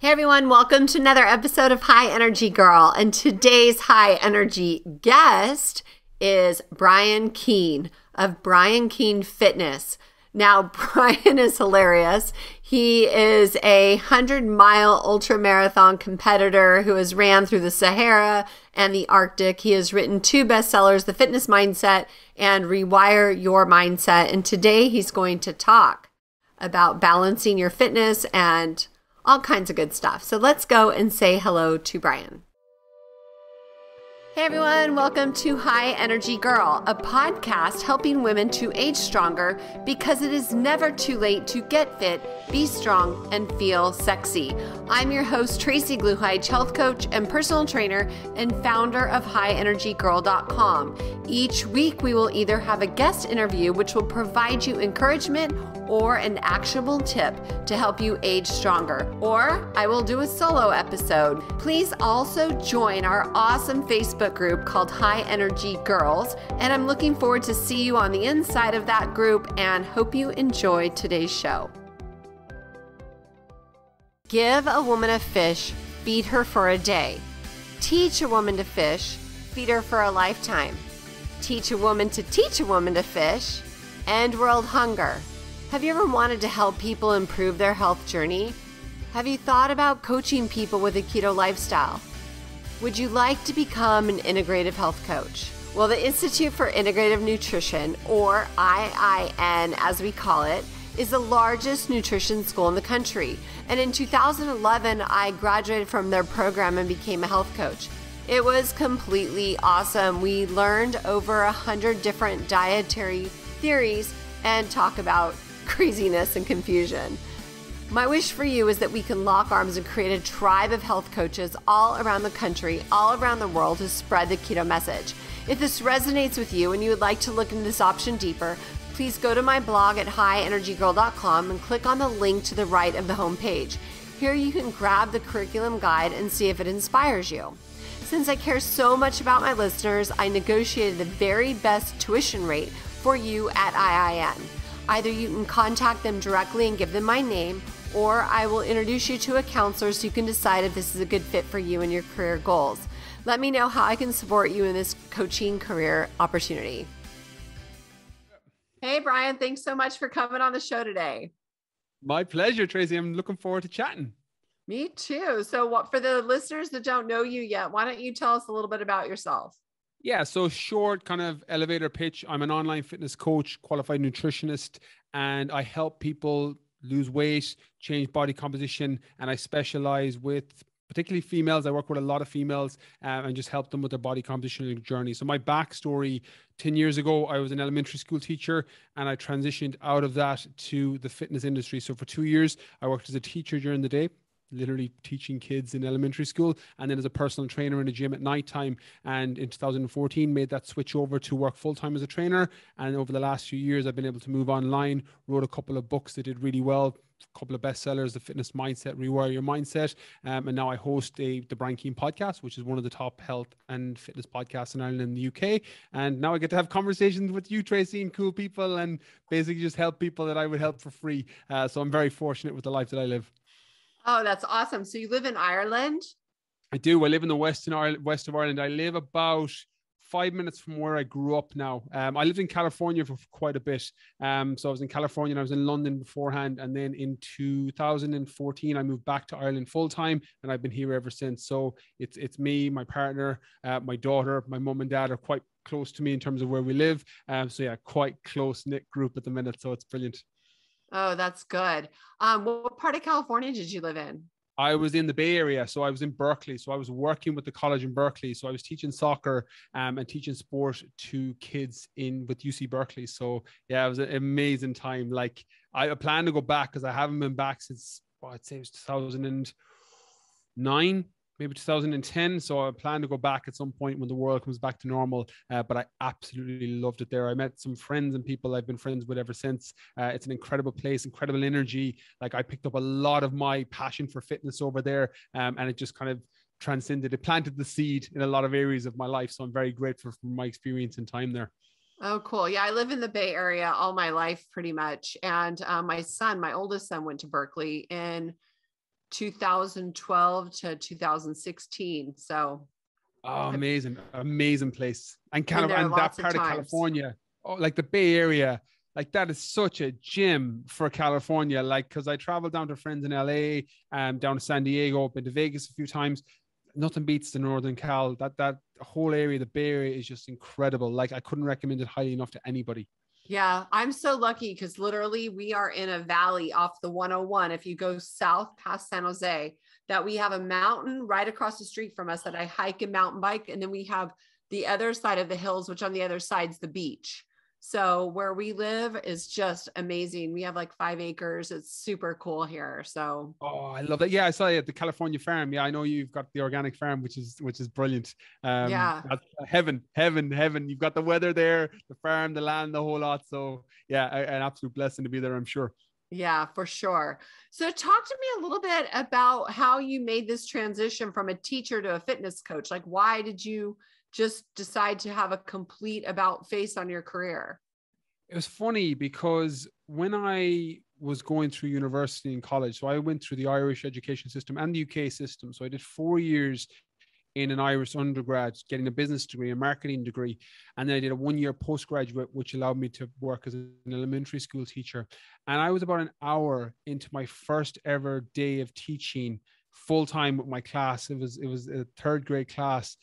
Hey everyone, welcome to another episode of High Energy Girl. And today's high energy guest is Brian Keane of Brian Keane Fitness. Now, Brian is hilarious. He is a 100-mile ultra marathon competitor who has ran through the Sahara and the Arctic. He has written 2 bestsellers, The Fitness Mindset and Rewire Your Mindset. And today he's going to talk about balancing your fitness and all kinds of good stuff. So let's go and say hello to Brian. Hey everyone, welcome to High Energy Girl, a podcast helping women to age stronger because it is never too late to get fit, be strong, and feel sexy. I'm your host, Tracy Gluhige, health coach and personal trainer and founder of HighEnergyGirl.com. Each week, we will either have a guest interview, which will provide you encouragement or an actionable tip to help you age stronger, or I will do a solo episode. Please also join our awesome Facebook group called High Energy Girls, and I'm looking forward to see you on the inside of that group and hope you enjoy today's show. Give a woman a fish, feed her for a day. Teach a woman to fish, feed her for a lifetime. Teach a woman to fish, end world hunger. Have you ever wanted to help people improve their health journey? Have you thought about coaching people with a keto lifestyle? Would you like to become an integrative health coach? Well, the Institute for Integrative Nutrition, or IIN as we call it, is the largest nutrition school in the country. And in 2011, I graduated from their program and became a health coach. It was completely awesome. We learned over 100 different dietary theories and talk about craziness and confusion. My wish for you is that we can lock arms and create a tribe of health coaches all around the country, all around the world to spread the keto message. If this resonates with you and you would like to look into this option deeper, please go to my blog at highenergygirl.com and click on the link to the right of the homepage. Here you can grab the curriculum guide and see if it inspires you. Since I care so much about my listeners, I negotiated the very best tuition rate for you at IIN. Either you can contact them directly and give them my name, or I will introduce you to a counselor so you can decide if this is a good fit for you and your career goals. Let me know how I can support you in this coaching career opportunity. Hey, Brian, thanks so much for coming on the show today. My pleasure, Tracy. I'm looking forward to chatting. Me too. So for the listeners that don't know you yet, why don't you tell us a little bit about yourself? Yeah, so short kind of elevator pitch. I'm an online fitness coach, qualified nutritionist, and I help people lose weight, change body composition, and I specialize with particularly females. I work with a lot of females and just help them with their body composition journey. So my backstory, 10 years ago, I was an elementary school teacher and I transitioned out of that to the fitness industry. So for 2 years, I worked as a teacher during the day, literally teaching kids in elementary school, and then as a personal trainer in a gym at nighttime. And in 2014, made that switch over to work full-time as a trainer. And over the last few years, I've been able to move online, wrote a couple of books that did really well, a couple of bestsellers, The Fitness Mindset, Rewire Your Mindset. And now I host the Brian Keane podcast, which is one of the top health and fitness podcasts in Ireland and the UK. And now I get to have conversations with you, Tracy, and cool people, and basically just help people that I would help for free. So I'm very fortunate with the life that I live. Oh, that's awesome. So you live in Ireland? I do. I live in the west of Ireland. I live about 5 minutes from where I grew up now. I lived in California for quite a bit. So I was in California and I was in London beforehand. And then in 2014, I moved back to Ireland full time and I've been here ever since. So it's me, my partner, my daughter, my mum and dad are quite close to me in terms of where we live. So yeah, quite close knit group at the minute. So it's brilliant. Oh, that's good. What part of California did you live in? I was in the Bay Area. So I was in Berkeley. So I was working with the college in Berkeley. So I was teaching soccer and teaching sport to kids with UC Berkeley. So yeah, it was an amazing time. Like I plan to go back because I haven't been back since, I'd say it was 2009. Maybe 2010. So I plan to go back at some point when the world comes back to normal. But I absolutely loved it there. I met some friends and people I've been friends with ever since. It's an incredible place, incredible energy. Like I picked up a lot of my passion for fitness over there. And it just kind of transcended. It planted the seed in a lot of areas of my life. So I'm very grateful for my experience and time there. Oh, cool. Yeah. I live in the Bay Area all my life, pretty much. And my oldest son went to Berkeley in 2012 to 2016. So Oh, I've amazing place. And kind been of, there and that lots of part of times. California, oh, like the Bay Area, like that is such a gym for California. Like, because I traveled down to friends in LA, down to San Diego, been to Vegas a few times. Nothing beats the Northern Cal. That whole area, the Bay Area, is just incredible. Like, I couldn't recommend it highly enough to anybody. Yeah, I'm so lucky because literally we are in a valley off the 101. If you go south past San Jose, that we have a mountain right across the street from us that I hike and mountain bike. And then we have the other side of the hills, which on the other side's the beach. So where we live is just amazing. We have like 5 acres. It's super cool here. So Oh, I love that. Yeah, I saw you at the California farm. Yeah, I know you've got the organic farm, which is brilliant. yeah, That's heaven, heaven, heaven. You've got the weather there, the farm, the land, the whole lot. So yeah, an absolute blessing to be there, I'm sure. yeah, for sure. So talk to me a little bit about how you made this transition from a teacher to a fitness coach. Like, why did you just decide to have a complete about face on your career? It was funny because when I was going through university and college, so I went through the Irish education system and the UK system. So I did 4 years in an Irish undergrad, getting a business degree, a marketing degree. And then I did a 1 year postgraduate, which allowed me to work as an elementary school teacher. And I was about an hour into my first ever day of teaching full time with my class. It was a third grade class.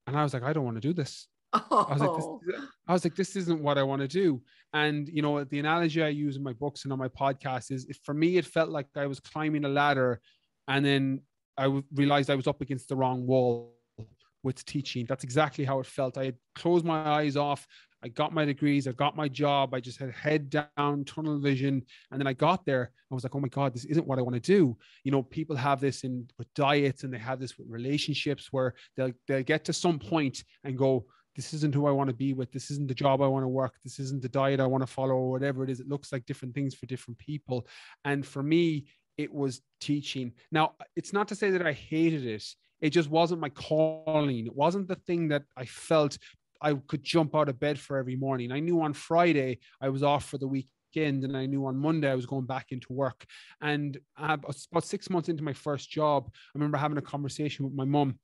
And I was like, I don't want to do this. I was like, this, Oh, I was like, this isn't what I want to do. And the analogy I use in my books and on my podcast is, if for me, it felt like I was climbing a ladder, and then realized I was up against the wrong wall with teaching. That's exactly how it felt. I had closed my eyes off. I got my degrees. I got my job. I just had head down, tunnel vision. And then I got there. I was like, oh my God, this isn't what I want to do. People have this with diets, and they have this with relationships, where they'll get to some point and go, this isn't who I want to be with. This isn't the job I want to work. This isn't the diet I want to follow, or whatever it is. It looks like different things for different people. And for me, it was teaching. Now, it's not to say that I hated it. It just wasn't my calling. It wasn't the thing that I felt I could jump out of bed for every morning. I knew on Friday I was off for the weekend, and I knew on Monday I was going back into work. And about 6 months into my first job, I remember having a conversation with my mum,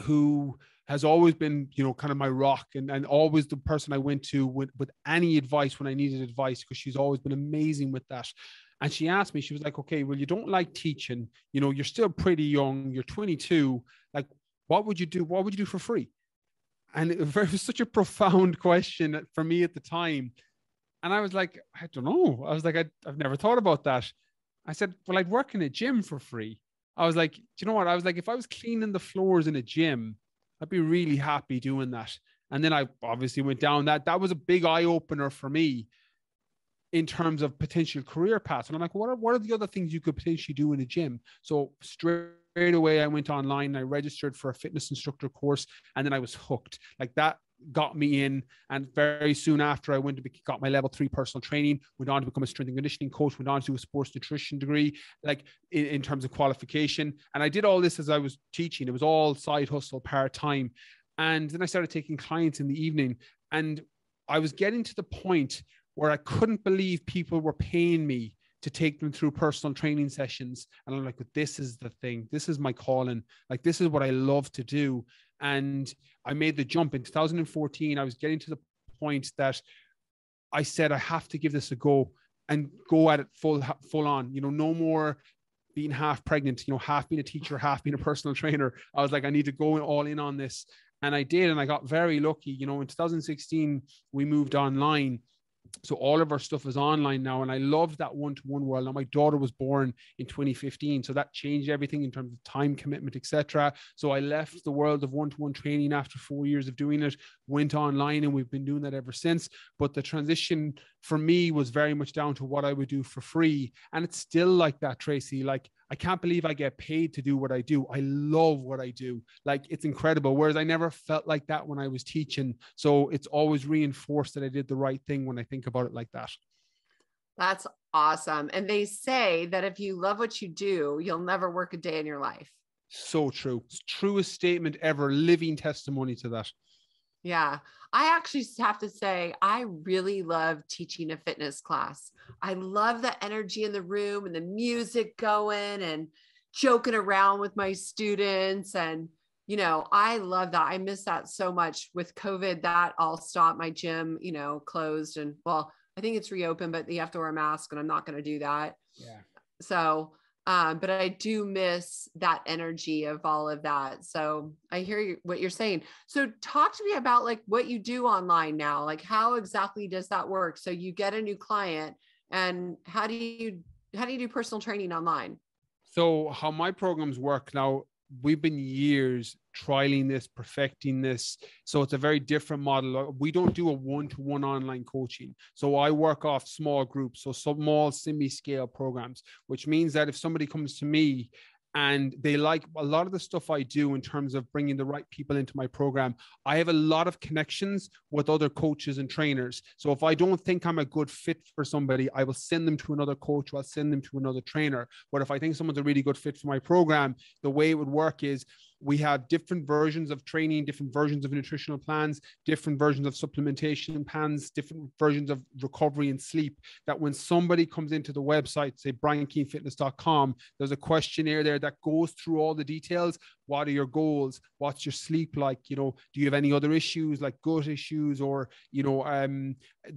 who has always been, kind of my rock, and always the person I went to with any advice when I needed advice, because she's always been amazing with that. And she asked me, she was like, okay, well, you don't like teaching, you're still pretty young, you're 22. Like, what would you do? What would you do for free? And it was such a profound question for me at the time. And I was like, I don't know. I was like, I've never thought about that. I said, well, I'd work in a gym for free. I was like, do you know what? I was like, if I was cleaning the floors in a gym, I'd be really happy doing that. And then I obviously went down that. That was a big eye opener for me in terms of potential career paths. And I'm like, what are the other things you could potentially do in a gym? So straight away, I went online and I registered for a fitness instructor course, and then I was hooked. Like, that got me in. And very soon after, I got my level 3 personal training, went on to become a strength and conditioning coach, went on to do a sports nutrition degree, like in terms of qualification. And I did all this as I was teaching. It was all side hustle, part-time. And then I started taking clients in the evening, and I was getting to the point where I couldn't believe people were paying me to take them through personal training sessions. And I'm like, but this is the thing. This is my calling. Like, this is what I love to do. And I made the jump in 2014. I was getting to the point that I said, I have to give this a go and go at it full on, no more being half pregnant, half being a teacher, half being a personal trainer. I was like, I need to go all in on this. And I did. And I got very lucky. In 2016, we moved online. So all of our stuff is online now. And I loved that one-to-one world. Now, my daughter was born in 2015. So that changed everything in terms of time commitment, etc. So I left the world of one-to-one training after 4 years of doing it, went online, and we've been doing that ever since. But the transition for me was very much down to what I would do for free. And it's still like that, Tracy. Like, I can't believe I get paid to do what I do. I love what I do. Like, it's incredible. Whereas I never felt like that when I was teaching. So it's always reinforced that I did the right thing when I think about it like that. That's awesome. And they say that if you love what you do, you'll never work a day in your life. So true. It's truest statement ever. Living testimony to that. Yeah. I actually have to say, I really love teaching a fitness class. I love the energy in the room and the music going. And, joking around with my students. And, you know, I love that. I miss that so much. With COVID, that all stopped. My gym, you know, closed, and well, I think it's reopened, but you have to wear a mask, and I'm not going to do that. Yeah. So, but I do miss that energy of all of that. So I hear what you're saying. So talk to me about like what you do online now. Like, how exactly does that work? So you get a new client, and how do you do personal training online? So how my programs work now, we've been years trialing this, perfecting this. So it's a very different model. We don't do a one-to-one online coaching. So I work off small groups, so small semi-scale programs, which means that if somebody comes to me and they like a lot of the stuff I do in terms of bringing the right people into my program, I have a lot of connections with other coaches and trainers. So if I don't think I'm a good fit for somebody, I will send them to another coach, or I'll send them to another trainer. But if I think someone's a really good fit for my program, the way it would work is we have different versions of training, different versions of nutritional plans, different versions of supplementation plans, different versions of recovery and sleep, that when somebody comes into the website, say briankeenefitness.com, there's a questionnaire there that goes through all the details. What are your goals? What's your sleep like? You know, do you have any other issues like gut issues, or, you know,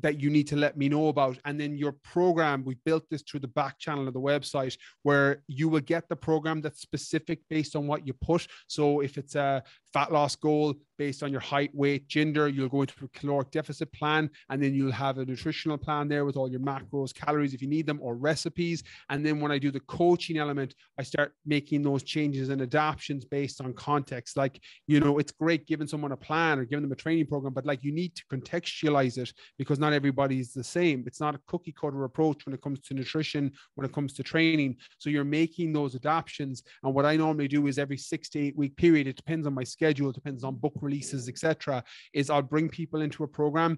that you need to let me know about? And then your program, we built this through the back channel of the website, where you will get the program that's specific based on what you put. So if it's a fat loss goal based on your height, weight, gender, you'll go into a caloric deficit plan, and then you'll have a nutritional plan there with all your macros, calories if you need them, or recipes. And then when I do the coaching element, I start making those changes and adaptations based on context. Like, you know, it's great giving someone a plan or giving them a training program, but like, you need to contextualize it, because not everybody's the same. It's not a cookie cutter approach when it comes to nutrition, when it comes to training. So you're making those adaptations. And what I normally do is every 6 to 8 week period, it depends on my schedule, it depends on book releases, etc., is I'll bring people into a program,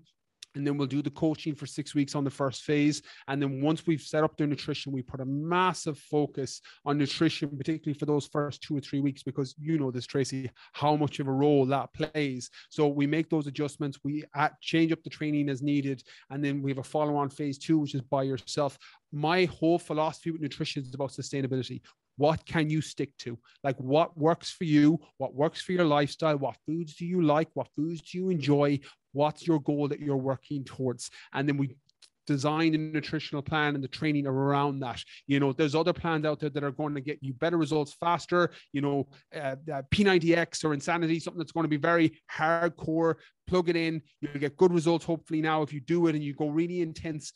and then we'll do the coaching for 6 weeks on the first phase. And then once we've set up their nutrition, we put a massive focus on nutrition, particularly for those first 2 or 3 weeks, because you know this, Tracy, how much of a role that plays. So we make those adjustments, we change up the training as needed. And then we have a follow-on phase 2, which is by yourself. My whole philosophy with nutrition is about sustainability. What can you stick to? Like, what works for you? What works for your lifestyle? What foods do you like? What foods do you enjoy? What's your goal that you're working towards? And then we design a nutritional plan and the training around that. You know, there's other plans out there that are going to get you better results faster. You know, P90X or Insanity, something that's going to be very hardcore. Plug it in, you'll get good results hopefully now if you do it and you go really intense,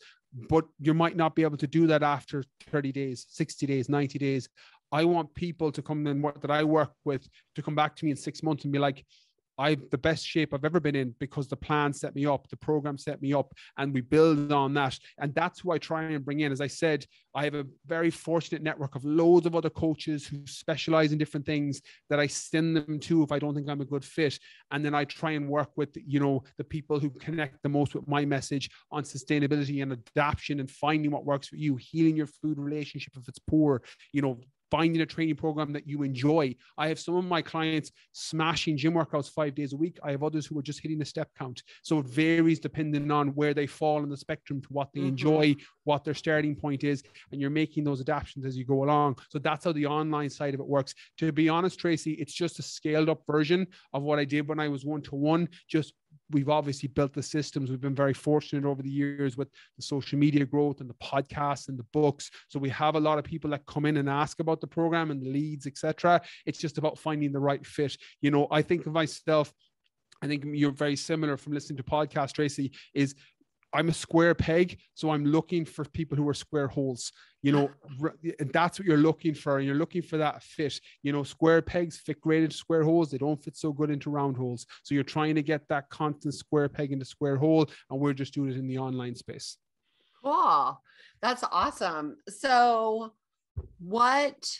but you might not be able to do that after 30 days, 60 days, 90 days. I want people to come in that I work with to come back to me in 6 months and be like, I'm the best shape I've ever been in because the plan set me up, the program set me up, and we build on that. And that's who I try and bring in. As I said, I have a very fortunate network of loads of other coaches who specialize in different things that I send them to if I don't think I'm a good fit. And then I try and work with, you know, the people who connect the most with my message on sustainability and adaptation and finding what works for you, healing your food relationship if it's poor, you know, finding a training program that you enjoy. I have some of my clients smashing gym workouts 5 days a week. I have others who are just hitting a step count. So it varies depending on where they fall in the spectrum to what they enjoy, what their starting point is, and you're making those adaptations as you go along. So that's how the online side of it works. To be honest, Tracy, it's just a scaled up version of what I did when I was one-to-one. Just we've obviously built the systems. We've been very fortunate over the years with the social media growth and the podcasts and the books. So we have a lot of people that come in and ask about the program and the leads, etc. It's just about finding the right fit. You know, I think of myself, I think you're very similar from listening to podcasts, Tracy, is I'm a square peg. So I'm looking for people who are square holes, you know, and that's what you're looking for. And you're looking for that fit, you know, square pegs fit great into square holes. They don't fit so good into round holes. So you're trying to get that constant square peg into square hole. And we're just doing it in the online space. Cool. That's awesome. So what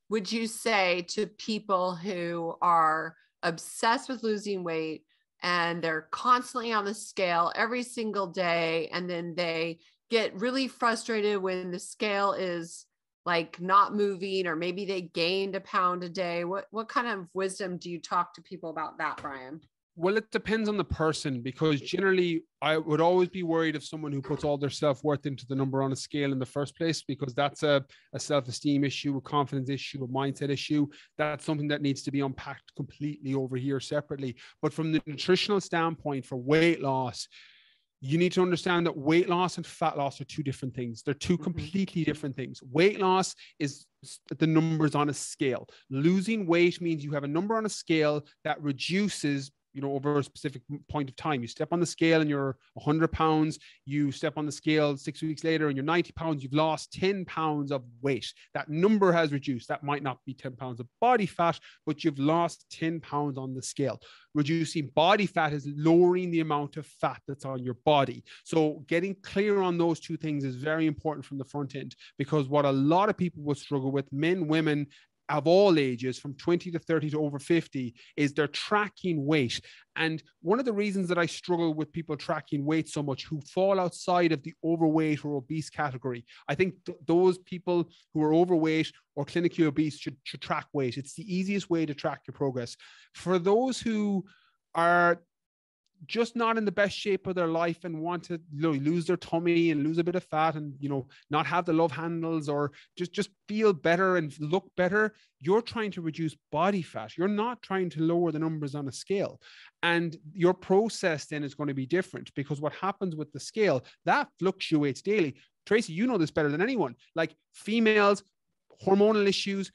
would you say to people who are obsessed with losing weight and they're constantly on the scale every single day, and then they get really frustrated when the scale is like not moving, or maybe they gained a pound a day? What kind of wisdom do you talk to people about that, Brian? Well, it depends on the person, because generally I would always be worried of someone who puts all their self-worth into the number on a scale in the first place, because that's a self-esteem issue, a confidence issue, a mindset issue. That's something that needs to be unpacked completely over here separately. But from the nutritional standpoint for weight loss, you need to understand that weight loss and fat loss are two different things. They're two completely different things. Weight loss is the numbers on a scale. Losing weight means you have a number on a scale that reduces, over a specific point of time. You step on the scale and you're 100 pounds. You step on the scale 6 weeks later and you're 90 pounds. You've lost 10 pounds of weight. That number has reduced. That might not be 10 pounds of body fat, but you've lost 10 pounds on the scale. Reducing body fat is lowering the amount of fat that's on your body. So getting clear on those two things is very important from the front end, because what a lot of people will struggle with, men, women, of all ages, from 20 to 30 to over 50, is they're tracking weight. And one of the reasons that I struggle with people tracking weight so much who fall outside of the overweight or obese category, I think those people who are overweight or clinically obese should track weight. It's the easiest way to track your progress. For those who are just not in the best shape of their life and want to lose their tummy and lose a bit of fat and not have the love handles, or just feel better and look better, you're trying to reduce body fat. You're not trying to lower the numbers on a scale. And your process then is going to be different, because what happens with the scale, that fluctuates daily. Tracy, you know this better than anyone. Like females, hormonal issues,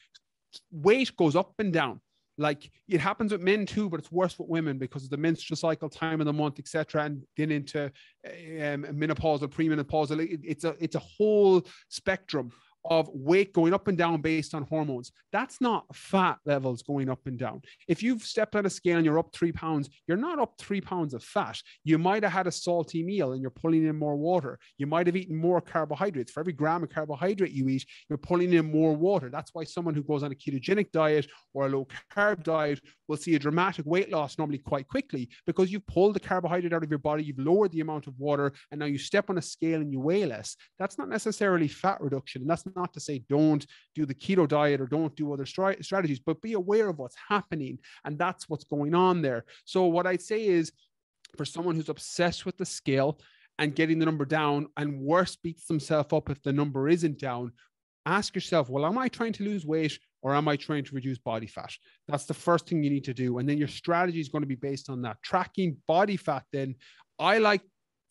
weight goes up and down. Like it happens with men too, but it's worse with women because of the menstrual cycle, time of the month, etc., and then into menopausal, premenopausal. It's a whole spectrum of weight going up and down based on hormones. That's not fat levels going up and down. If you've stepped on a scale and you're up 3 pounds, you're not up 3 pounds of fat. You might have had a salty meal and you're pulling in more water. You might have eaten more carbohydrates. For every gram of carbohydrate you eat, you're pulling in more water. That's why someone who goes on a ketogenic diet or a low carb diet will see a dramatic weight loss normally quite quickly, because you've pulled the carbohydrate out of your body, you've lowered the amount of water, and now you step on a scale and you weigh less. That's not necessarily fat reduction. And that's not to say don't do the keto diet or don't do other strategies, but be aware of what's happening. And that's what's going on there. So what I'd say is, for someone who's obsessed with the scale and getting the number down, and worse, beats themselves up if the number isn't down, ask yourself, well, am I trying to lose weight or am I trying to reduce body fat? That's the first thing you need to do. And then your strategy is going to be based on that. Tracking body fat, then, I like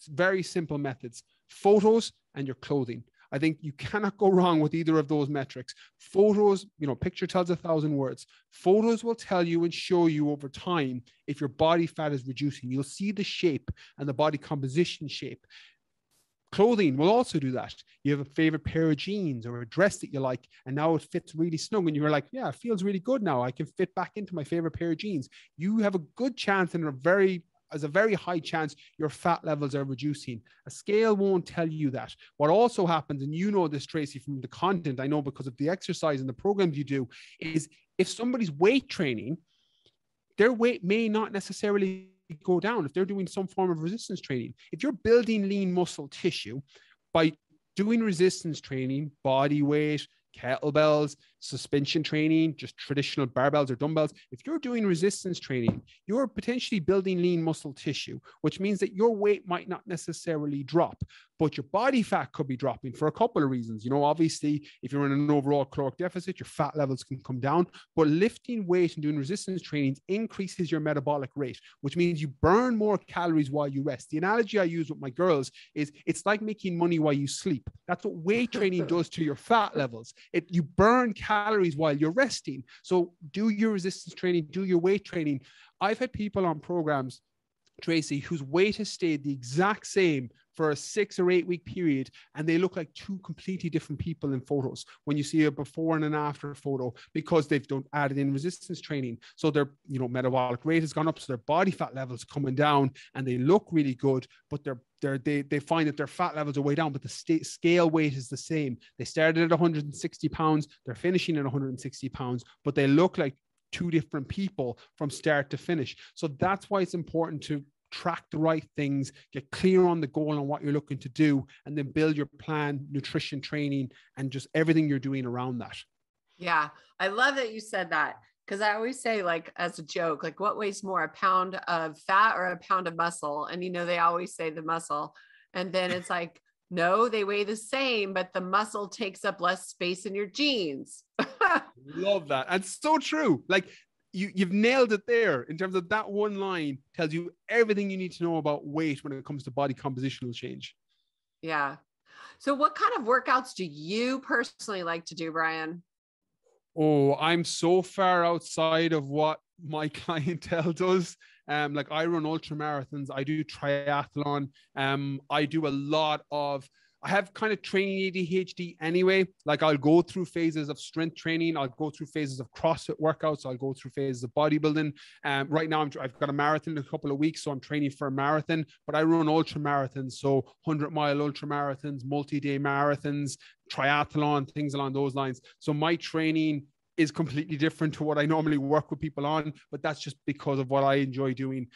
very simple methods: photos and your clothing. I think you cannot go wrong with either of those metrics. Photos, picture tells 1,000 words. Photos will tell you and show you over time if your body fat is reducing. You'll see the shape and the body composition shape. Clothing will also do that. You have a favorite pair of jeans or a dress that you like, and now it fits really snug, and you're like, yeah, it feels really good now. I can fit back into my favorite pair of jeans. You have a good chance, and as a very high chance, your fat levels are reducing. A scale won't tell you that. What also happens, and you know this, Tracy, from the content, I know because of the exercise and the programs you do, is if somebody's weight training, their weight may not necessarily go down if they're doing some form of resistance training. If you're building lean muscle tissue by doing resistance training, body weight, kettlebells, suspension training, just traditional barbells or dumbbells, if you're doing resistance training, you're potentially building lean muscle tissue, which means that your weight might not necessarily drop, but your body fat could be dropping for a couple of reasons. Obviously, if you're in an overall caloric deficit, your fat levels can come down, but lifting weight and doing resistance trainings increases your metabolic rate, which means you burn more calories while you rest. The analogy I use with my girls is it's like making money while you sleep. That's what weight training does to your fat levels. You burn calories while you're resting. So do your resistance training, do your weight training. I've had people on programs, Tracy, whose weight has stayed the exact same for a 6 or 8 week period, and they look like two completely different people in photos when you see a before and an after photo, because they've added in resistance training. So their metabolic rate has gone up, so their body fat levels coming down, and they look really good, but they find that their fat levels are way down, but the scale weight is the same. They started at 160 pounds, they're finishing at 160 pounds, but they look like two different people from start to finish. So that's why it's important to track the right things, get clear on the goal and what you're looking to do, and then build your plan, nutrition, training, and just everything you're doing around that. Yeah, I love that you said that, Because I always say, like, as a joke, like, what weighs more, a pound of fat or a pound of muscle? And, they always say the muscle. And then it's like, no, they weigh the same, but the muscle takes up less space in your jeans. Love that. And so true. Like you've nailed it there in terms of that one line tells you everything you need to know about weight when it comes to body compositional change. Yeah. So what kind of workouts do you personally like to do, Brian? Oh, I'm so far outside of what my clientele does. Like I run ultra marathons, I do triathlon. I do a lot of I have kind of training ADHD anyway. Like I'll go through phases of strength training. I'll go through phases of CrossFit workouts. I'll go through phases of bodybuilding. Right now, I've got a marathon in a couple of weeks, so I'm training for a marathon. But I run ultra marathons, so 100-mile ultra marathons, multi-day marathons, triathlon, things along those lines. So my training is completely different to what I normally work with people on, but that's just because of what I enjoy doing.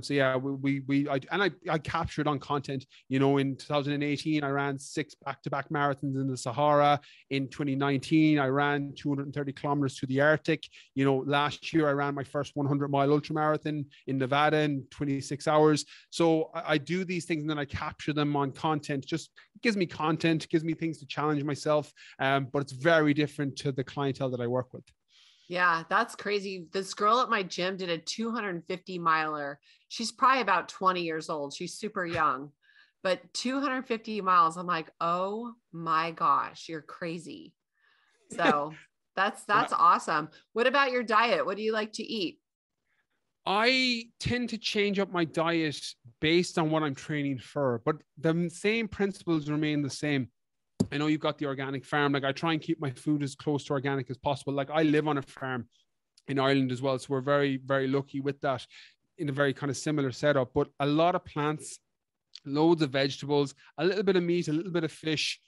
So yeah, I captured on content. In 2018, I ran 6 back-to-back marathons in the Sahara. In 2019, I ran 230 kilometers to the Arctic. Last year I ran my first 100-mile ultra marathon in Nevada in 26 hours. So I do these things and then I capture them on content. Just gives me content, gives me things to challenge myself. But it's very different to the clientele that I work with. Yeah, that's crazy. This girl at my gym did a 250 miler. She's probably about 20 years old. She's super young, but 250 miles. I'm like, oh my gosh, you're crazy. So that's awesome. What about your diet? What do you like to eat? I tend to change up my diet based on what I'm training for, but the same principles remain the same. I know you've got the organic farm. Like I try and keep my food as close to organic as possible. Like I live on a farm in Ireland as well. So we're very, very lucky with that in a very kind of similar setup, but a lot of plants, loads of vegetables, a little bit of meat, a little bit of fish,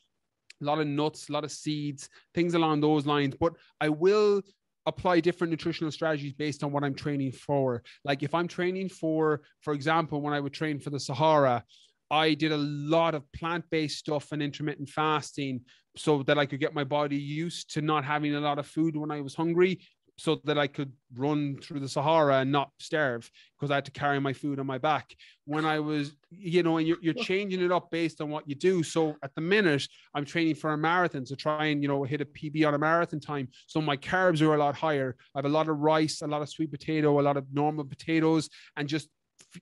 a lot of nuts, a lot of seeds, things along those lines. But I will apply different nutritional strategies based on what I'm training for. Like if I'm training for example, when I would train for the Sahara, I did a lot of plant-based stuff and intermittent fasting so that I could get my body used to not having a lot of food when I was hungry, so that I could run through the Sahara and not starve because I had to carry my food on my back. When I was, and you're changing it up based on what you do. So at the minute, I'm training for a marathon to try and, hit a PB on a marathon time. So my carbs are a lot higher. I have a lot of rice, a lot of sweet potato, a lot of normal potatoes, and just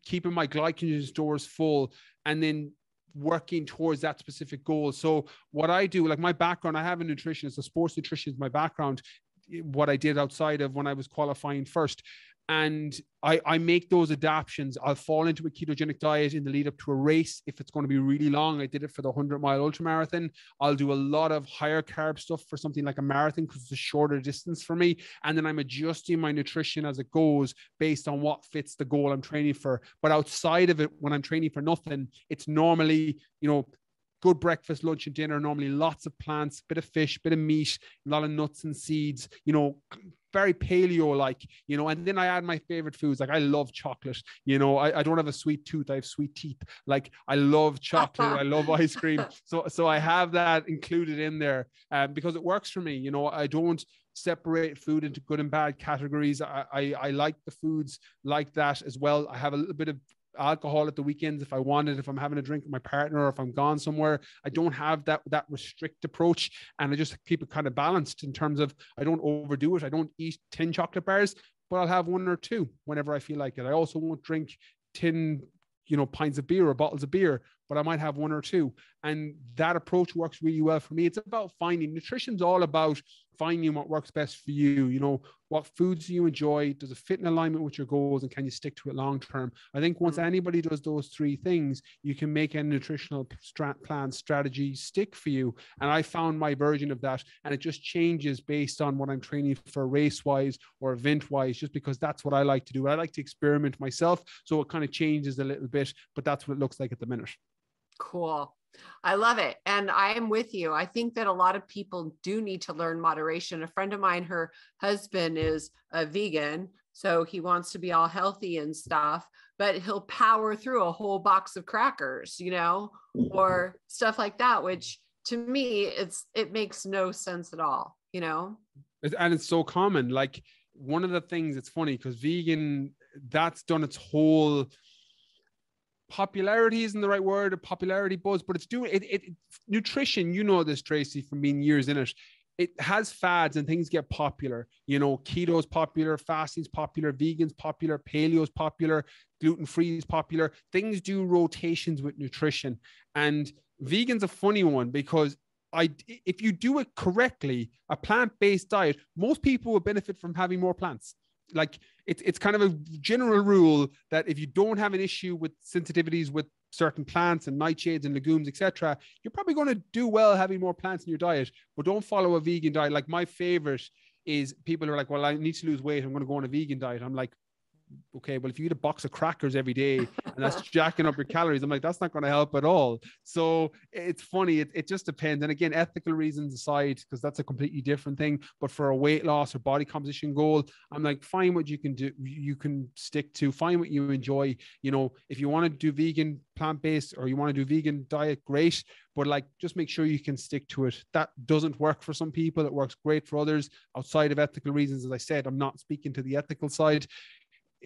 keeping my glycogen stores full and then working towards that specific goal. So what I do, like my background, I have a nutritionist, a sports nutrition is my background, what I did outside of when I was qualifying first. And I make those adaptations. I'll fall into a ketogenic diet in the lead up to a race if it's going to be really long. I did it for the 100-mile ultra marathon. I'll do a lot of higher carb stuff for something like a marathon because it's a shorter distance for me. And then I'm adjusting my nutrition as it goes based on what fits the goal I'm training for. But outside of it, when I'm training for nothing, it's normally, good breakfast, lunch, and dinner. Normally lots of plants, bit of fish, bit of meat, a lot of nuts and seeds, very paleo-like, and then I add my favorite foods. Like I love chocolate, I don't have a sweet tooth. I have sweet teeth. Like I love chocolate. I love ice cream. So I have that included in there because it works for me. I don't separate food into good and bad categories. I like the foods like that as well. I have a little bit of alcohol at the weekends if I wanted, if I'm having a drink with my partner or if I'm gone somewhere. I don't have that restrict approach, and I just keep it kind of balanced in terms of I don't overdo it. I don't eat 10 chocolate bars, but I'll have 1 or 2 whenever I feel like it. I also won't drink 10 pints of beer or bottles of beer, but I might have 1 or 2. And that approach works really well for me. It's about nutrition's all about finding what works best for you. What foods do you enjoy? Does it fit in alignment with your goals? And can you stick to it long term? I think once anybody does those 3 things, you can make a nutritional plan strategy stick for you. And I found my version of that, and it just changes based on what I'm training for race wise or event wise, just because that's what I like to do. I like to experiment myself. So it kind of changes a little bit, but that's what it looks like at the minute. Cool. I love it. And I am with you. I think that a lot of people do need to learn moderation. A friend of mine, her husband is a vegan, so he wants to be all healthy and stuff, but he'll power through a whole box of crackers, or stuff like that, which to me, it makes no sense at all, And it's so common. Like one of the things, it's funny because vegan, that's done its whole popularity isn't the right word, a popularity buzz, but it's doing it. Nutrition, you know this, Tracy, from being years in it. It has fads and things get popular. You know, keto's popular, fasting's popular, vegan's popular, paleo's popular, gluten-free is popular. Things do rotations with nutrition. And vegan's a funny one because if you do it correctly, a plant-based diet, most people will benefit from having more plants. Like it's kind of a general rule that if you don't have an issue with sensitivities with certain plants and nightshades and legumes, etc., you're probably going to do well having more plants in your diet. But don't follow a vegan diet. Like my favorite is people are like, well, I need to lose weight, I'm going to go on a vegan diet. I'm like, okay, well, if you eat a box of crackers every day and that's jacking up your calories, I'm like, that's not going to help at all. So it's funny. It just depends. And again, ethical reasons aside, because that's a completely different thing. But for a weight loss or body composition goal, I'm like, find what you can do. You can stick to, find what you enjoy. You know, if you want to do vegan, plant-based, or you want to do vegan diet, great. But like, just make sure you can stick to it. That doesn't work for some people. It works great for others outside of ethical reasons. As I said, I'm not speaking to the ethical side.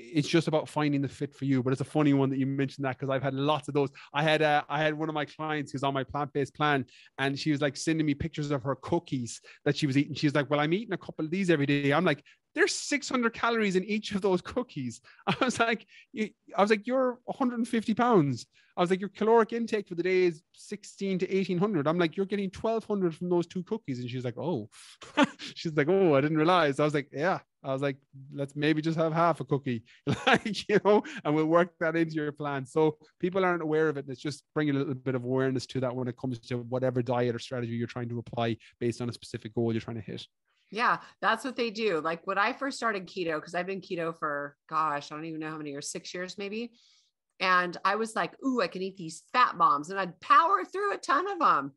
It's just about finding the fit for you. But it's a funny one that you mentioned that, because I've had lots of those. I had one of my clients who's on my plant-based plan, and she was like sending me pictures of her cookies that she was eating. She's like, well, I'm eating a couple of these every day. I'm like, there's 600 calories in each of those cookies. I was like, you're 150 pounds. I was like, your caloric intake for the day is 16 to 1800. I'm like, you're getting 1200 from those two cookies. And she's like, oh, she's like, oh, I didn't realize. I was like, yeah. I was like, let's maybe just have half a cookie, like, you know, and we'll work that into your plan. So people aren't aware of it. And it's just bringing a little bit of awareness to that when it comes to whatever diet or strategy you're trying to apply based on a specific goal you're trying to hit. Yeah, that's what they do. Like when I first started keto, because I've been keto for, gosh, I don't even know how many years, 6 years maybe. And I was like, ooh, I can eat these fat bombs, and I'd power through a ton of them.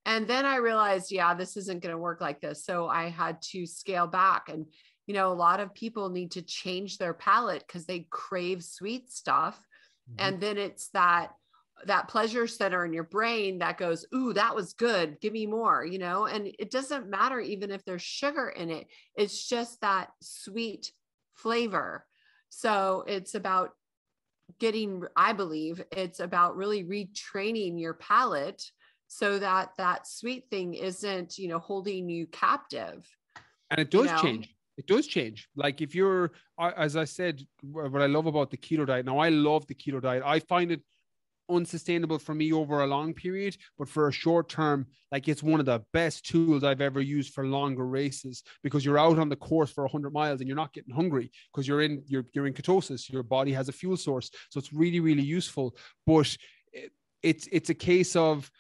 And then I realized, yeah, this isn't going to work like this. So I had to scale back. And, you know, a lot of people need to change their palate because they crave sweet stuff. Mm-hmm. And then it's that pleasure center in your brain that goes, ooh, that was good, give me more, you know. And it doesn't matter even if there's sugar in it. It's just that sweet flavor. So it's about I believe it's about really retraining your palate so that sweet thing isn't, you know, holding you captive. And it does change. It does change. Like if you're, as I said, what I love about the keto diet. Now I love the keto diet. I find it unsustainable for me over a long period, but for a short term, like it's one of the best tools I've ever used for longer races, because you're out on the course for 100 miles and you're not getting hungry because you're in ketosis. Your body has a fuel source, so it's really, really useful. But it's a case of,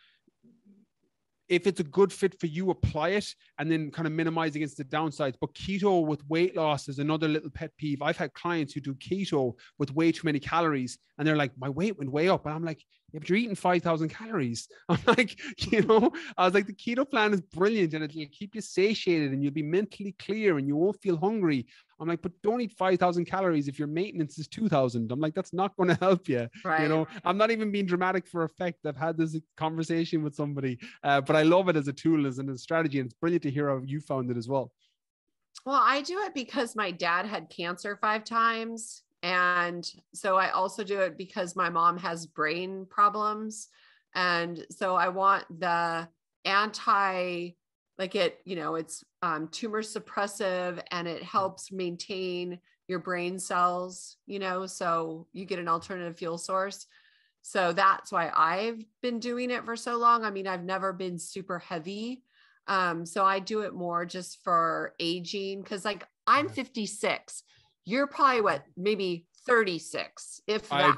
if it's a good fit for you, apply it and then kind of minimize against the downsides. But keto with weight loss is another little pet peeve. I've had clients who do keto with way too many calories and they're like, my weight went way up. And I'm like, yeah, but you're eating 5,000 calories. I'm like, you know, I was like, the keto plan is brilliant and it'll keep you satiated and you'll be mentally clear and you won't feel hungry. I'm like, but don't eat 5,000 calories if your maintenance is 2,000. I'm like, that's not going to help you. Right. You know, I'm not even being dramatic for effect. I've had this conversation with somebody, but I love it as a tool, as a strategy. And it's brilliant to hear how you found it as well. Well, I do it because my dad had cancer 5 times. And so I also do it because my mom has brain problems. And so I want the it's tumor suppressive and it helps maintain your brain cells, you know, so you get an alternative fuel source. So that's why I've been doing it for so long. I mean, I've never been super heavy. So I do it more just for aging. Cause like I'm 56. You're probably maybe 36, if that.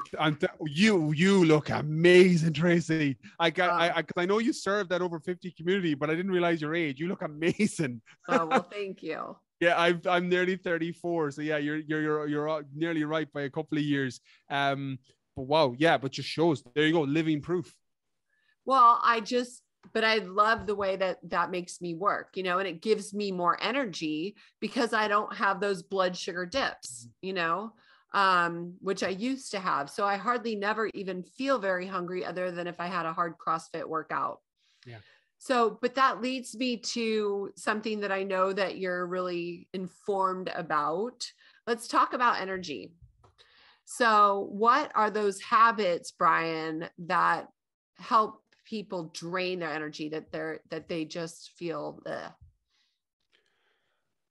You look amazing, Tracy. I know you served that over 50 community, but I didn't realize your age. You look amazing. Oh, well, thank you. Yeah, I'm nearly 34, so yeah, you're nearly right by a couple of years. But wow, yeah, but just shows, there you go, living proof. Well, but I love the way that makes me work, you know, and it gives me more energy because I don't have those blood sugar dips, you know, which I used to have. So I hardly never even feel very hungry other than if I had a hard CrossFit workout. Yeah. So, but that leads me to something that I know that you're really informed about. Let's talk about energy. So, what are those habits, Brian, that help people drain their energy, that they just feel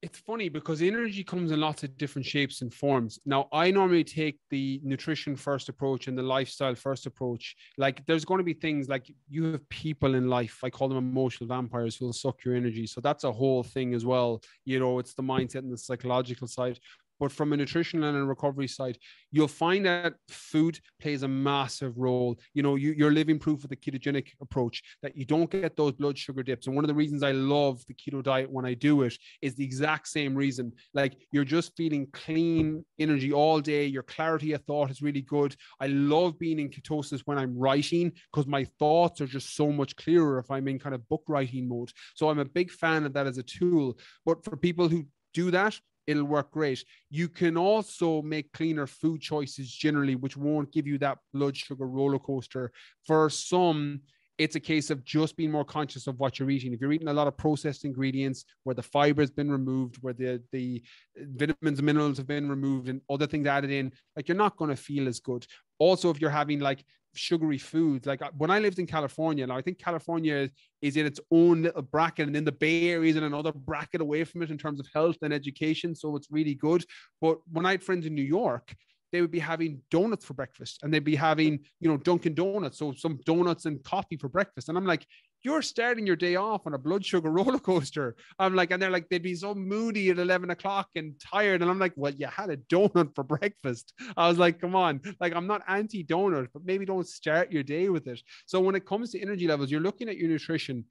It's funny because energy comes in lots of different shapes and forms. Now, I normally take the nutrition first approach and the lifestyle first approach. Like, there's going to be things like you have people in life, I call them emotional vampires, who will suck your energy. So that's a whole thing as well. You know, it's the mindset and the psychological side. But from a nutritional and a recovery side, you'll find that food plays a massive role. You know, you're living proof of the ketogenic approach that you don't get those blood sugar dips. And one of the reasons I love the keto diet when I do it is the exact same reason. Like, you're just feeling clean energy all day. Your clarity of thought is really good. I love being in ketosis when I'm writing because my thoughts are just so much clearer if I'm in kind of book writing mode. So I'm a big fan of that as a tool. But for people who do that, it'll work great. You can also make cleaner food choices generally, which won't give you that blood sugar roller coaster. For some, it's a case of just being more conscious of what you're eating. If you're eating a lot of processed ingredients where the fiber has been removed, where the vitamins and minerals have been removed and other things added in, like, you're not going to feel as good. Also, if you're having like sugary foods, like when I lived in California, now I think California is in its own little bracket, and then the Bay Area is in another bracket away from it in terms of health and education. So it's really good. But when I had friends in New York, they would be having donuts for breakfast, and they'd be having, you know, Dunkin' Donuts. So some donuts and coffee for breakfast. And I'm like, you're starting your day off on a blood sugar roller coaster. I'm like, and they're like, they'd be so moody at 11 o'clock and tired. And I'm like, well, you had a donut for breakfast. I was like, come on, like, I'm not anti donut, but maybe don't start your day with it. So when it comes to energy levels, you're looking at your nutrition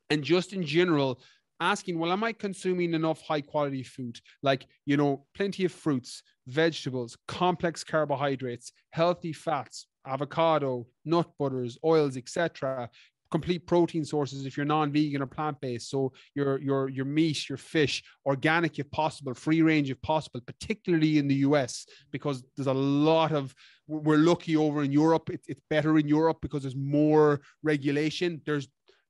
and just in general, asking, well, am I consuming enough high quality food? Like, you know, plenty of fruits, vegetables, complex carbohydrates, healthy fats, avocado, nut butters, oils, etc. Complete protein sources if you're non-vegan or plant-based. So your meat, your fish, organic if possible, free range if possible, particularly in the US, because there's a lot of, we're lucky over in Europe. It's better in Europe because there's more regulation. There's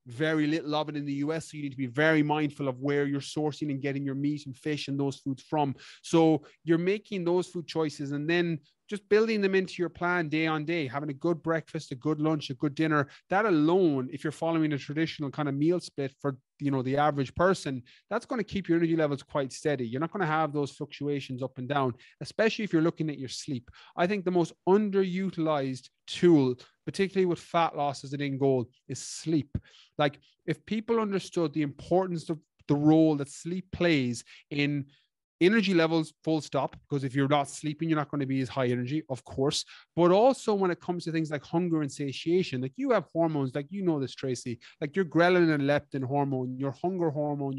very little of it in the US. So you need to be very mindful of where you're sourcing and getting your meat and fish and those foods from. So you're making those food choices and then just building them into your plan day on day, having a good breakfast, a good lunch, a good dinner. That alone, if you're following a traditional kind of meal split for, you know, the average person, that's going to keep your energy levels quite steady. You're not going to have those fluctuations up and down, especially if you're looking at your sleep. I think the most underutilized tool, particularly with fat loss as an end goal, is sleep. Like, if people understood the importance of the role that sleep plays in energy levels, full stop, because if you're not sleeping, you're not going to be as high energy, of course. But also when it comes to things like hunger and satiation, like, you have hormones, like, you know this, Tracy, like your ghrelin and leptin hormone, your hunger hormone,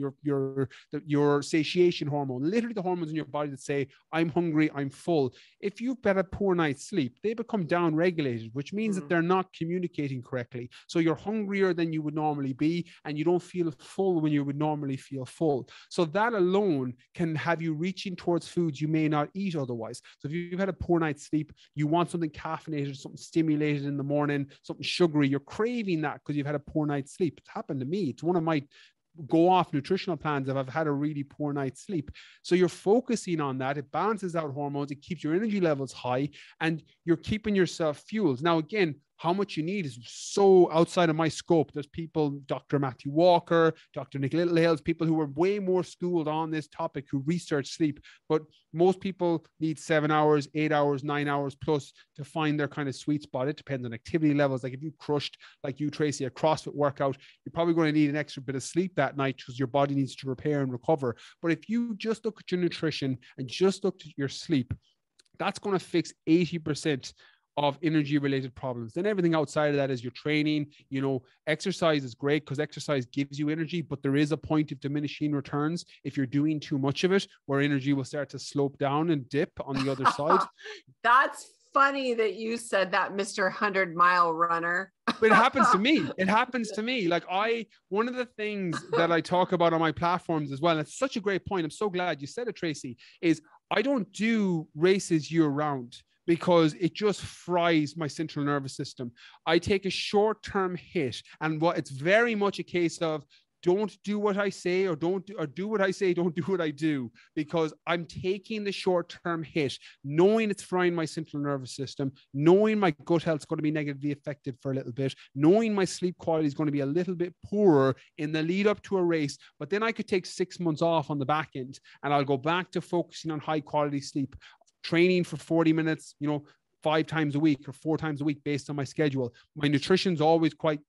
your satiation hormone, literally the hormones in your body that say, I'm hungry, I'm full. If you've had a poor night's sleep, they become down regulated, which means that they're not communicating correctly. So you're hungrier than you would normally be, and you don't feel full when you would normally feel full. So that alone can have you reaching towards foods you may not eat otherwise. So if you've had a poor night's sleep, you want something caffeinated, something stimulated in the morning, something sugary, you're craving that because you've had a poor night's sleep. It's happened to me. It's one of my go off nutritional plans if I've had a really poor night's sleep. So you're focusing on that. It balances out hormones. It keeps your energy levels high, and you're keeping yourself fueled. Now, again, how much you need is so outside of my scope. There's people, Dr. Matthew Walker, Dr. Nick Littlehales, people who are way more schooled on this topic who research sleep. But most people need 7 hours, 8 hours, 9 hours plus to find their kind of sweet spot. It depends on activity levels. Like, if you crushed, like you, Tracy, a CrossFit workout, you're probably going to need an extra bit of sleep that night because your body needs to repair and recover. But if you just look at your nutrition and just look at your sleep, that's going to fix 80% of energy related problems. Then everything outside of that is your training. You know, exercise is great because exercise gives you energy, but there is a point of diminishing returns if you're doing too much of it, where energy will start to slope down and dip on the other side. That's funny that you said that, Mr. 100-mile runner. But it happens to me. It happens to me. Like, one of the things that I talk about on my platforms as well, and it's such a great point, I'm so glad you said it, Tracy, is I don't do races year round. because it just fries my central nervous system. I take a short-term hit, and it's very much a case of don't do what I say, or do what I say, don't do what I do, because I'm taking the short-term hit, knowing it's frying my central nervous system, knowing my gut health is going to be negatively affected for a little bit, knowing my sleep quality is going to be a little bit poorer in the lead up to a race. But then I could take 6 months off on the back end, and I'll go back to focusing on high quality sleep, training for 40 minutes, 5 times a week or 4 times a week based on my schedule. My nutrition's always quite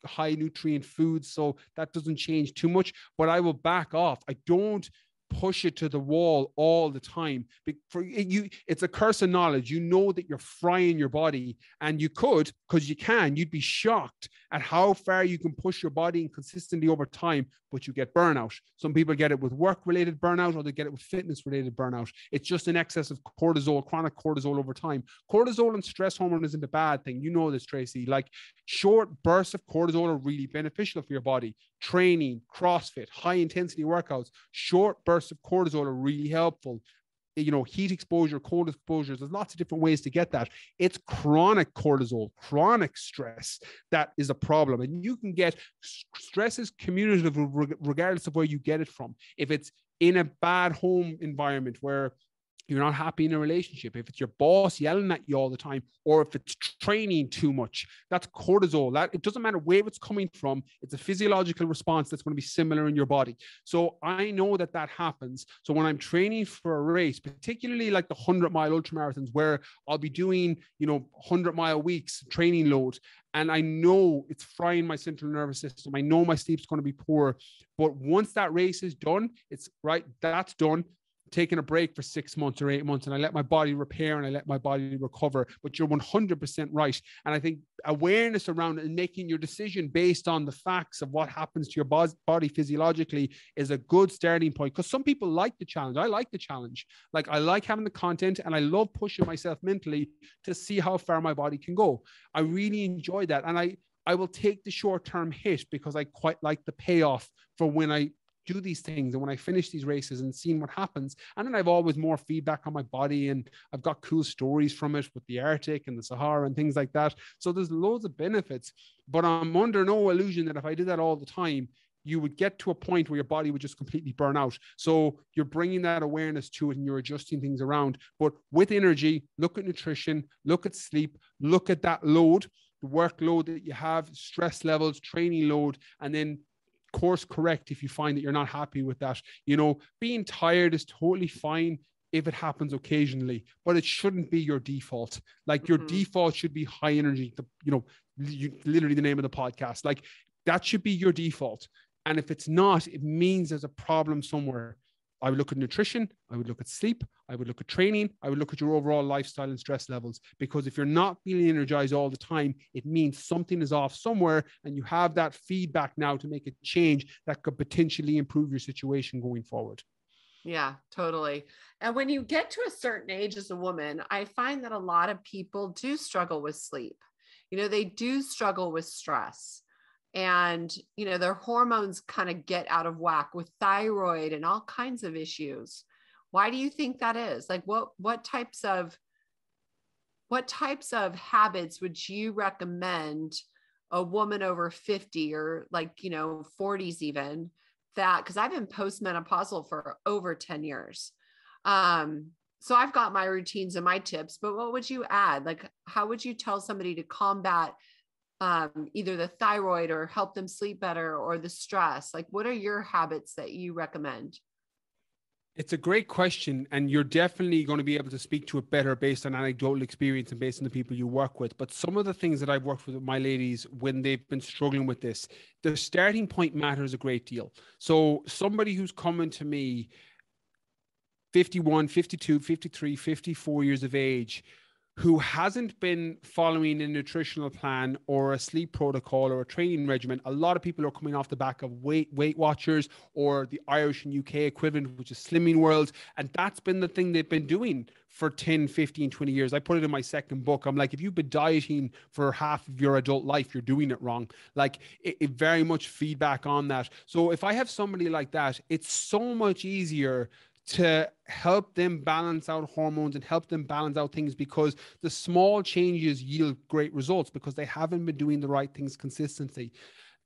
high nutrient foods, so that doesn't change too much, but I will back off. I don't push it to the wall all the time. It's a curse of knowledge. You know that you're frying your body, and you'd be shocked at how far you can push your body consistently over time, but you get burnout. Some people get it with work-related burnout, or they get it with fitness-related burnout. It's just an excess of cortisol, chronic cortisol over time. Cortisol and stress hormone isn't a bad thing. You know this, Tracy. Like, short bursts of cortisol are really beneficial for your body. Training, CrossFit, high-intensity workouts, short bursts of cortisol are really helpful. Heat exposure, cold exposures, there's lots of different ways to get that. It's chronic cortisol, chronic stress that is a problem. And you can get stress is cumulative regardless of where you get it from. If it's in a bad home environment where you're not happy in a relationship, if it's your boss yelling at you all the time, or if it's training too much, that's cortisol. That it doesn't matter where it's coming from. It's a physiological response that's going to be similar in your body. So I know that happens. So when I'm training for a race, particularly like the 100-mile ultramarathons, where I'll be doing, 100-mile weeks training load, and I know it's frying my central nervous system. I know my sleep's going to be poor. But once that race is done, it's right, that's done. Taking a break for 6 months or 8 months, and I let my body repair and I let my body recover. But you're 100% right. And I think awareness around it and making your decision based on the facts of what happens to your body physiologically is a good starting point. Because some people like the challenge. I like the challenge. Like, I like having the content, and I love pushing myself mentally to see how far my body can go. I really enjoy that. And I will take the short-term hit because I quite like the payoff for when I do these things and when I finish these races and seeing what happens. And then I've always more feedback on my body, and I've got cool stories from it with the Arctic and the Sahara and things like that. So there's loads of benefits, but I'm under no illusion that if I did that all the time, you would get to a point where your body would just completely burn out. So you're bringing that awareness to it and you're adjusting things around. But with energy, look at nutrition, look at sleep, look at that load, the workload that you have, stress levels, training load, and then course correct if you find that you're not happy with that. Being tired is totally fine if it happens occasionally, but it shouldn't be your default. Like, your default should be high energy. Literally the name of the podcast. Like, that should be your default. And if it's not, it means there's a problem somewhere. I would look at nutrition, I would look at sleep, I would look at training, I would look at your overall lifestyle and stress levels. Because if you're not feeling energized all the time, it means something is off somewhere, and you have that feedback now to make a change that could potentially improve your situation going forward. Yeah, totally. And when you get to a certain age as a woman, I find that a lot of people do struggle with sleep. They do struggle with stress. And, their hormones kind of get out of whack with thyroid and all kinds of issues. Why do you think that is? Like, what types of habits would you recommend a woman over 50 or 40s even, that, because I've been postmenopausal for over 10 years. So I've got my routines and my tips, but what would you add? Like, how would you tell somebody to combat either the thyroid or help them sleep better, or the stress? Like, what are your habits that you recommend? It's a great question, and you're definitely going to be able to speak to it better based on anecdotal experience and based on the people you work with. But some of the things that I've worked with my ladies when they've been struggling with this, the starting point matters a great deal. So somebody who's coming to me 51, 52, 53, 54 years of age, who hasn't been following a nutritional plan or a sleep protocol or a training regimen. A lot of people are coming off the back of Weight Watchers or the Irish and UK equivalent, which is Slimming World. And that's been the thing they've been doing for 10, 15, 20 years. I put it in my second book. I'm like, if you've been dieting for half of your adult life, you're doing it wrong. Like, it very much feedback on that. So if I have somebody like that, it's so much easier to help them balance out hormones and help them balance out things, because the small changes yield great results because they haven't been doing the right things consistently.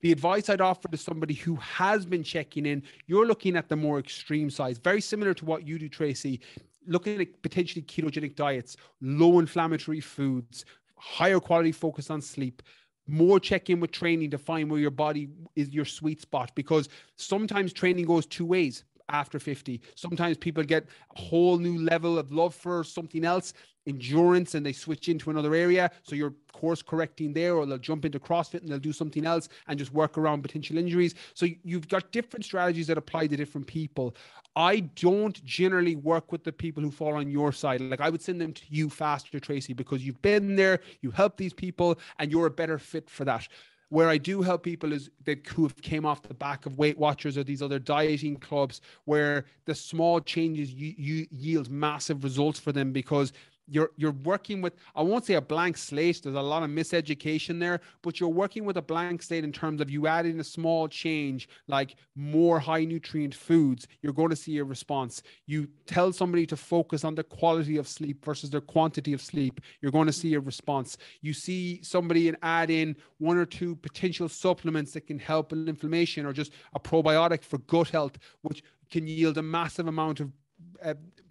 The advice I'd offer to somebody who has been checking in, you're looking at the more extreme sides, very similar to what you do, Tracy, looking at potentially ketogenic diets, low inflammatory foods, higher quality focus on sleep, more check in with training to find where your body is your sweet spot, because sometimes training goes two ways after 50. Sometimes people get a whole new level of love for something else, endurance, and they switch into another area. So you're course correcting there, or they'll jump into CrossFit and they'll do something else and just work around potential injuries. So you've got different strategies that apply to different people. I don't generally work with the people who fall on your side. Like, I would send them to you faster, Tracy, because you've been there, you help these people, and you're a better fit for that. Where I do help people is that who have came off the back of Weight Watchers or these other dieting clubs, where the small changes yield massive results for them, because you're working with, I won't say a blank slate, there's a lot of miseducation there, but you're working with a blank slate in terms of you add in a small change, like more high nutrient foods, you're going to see a response. You tell somebody to focus on the quality of sleep versus their quantity of sleep, you're going to see a response. You see somebody and add in one or two potential supplements that can help with inflammation, or just a probiotic for gut health, which can yield a massive amount of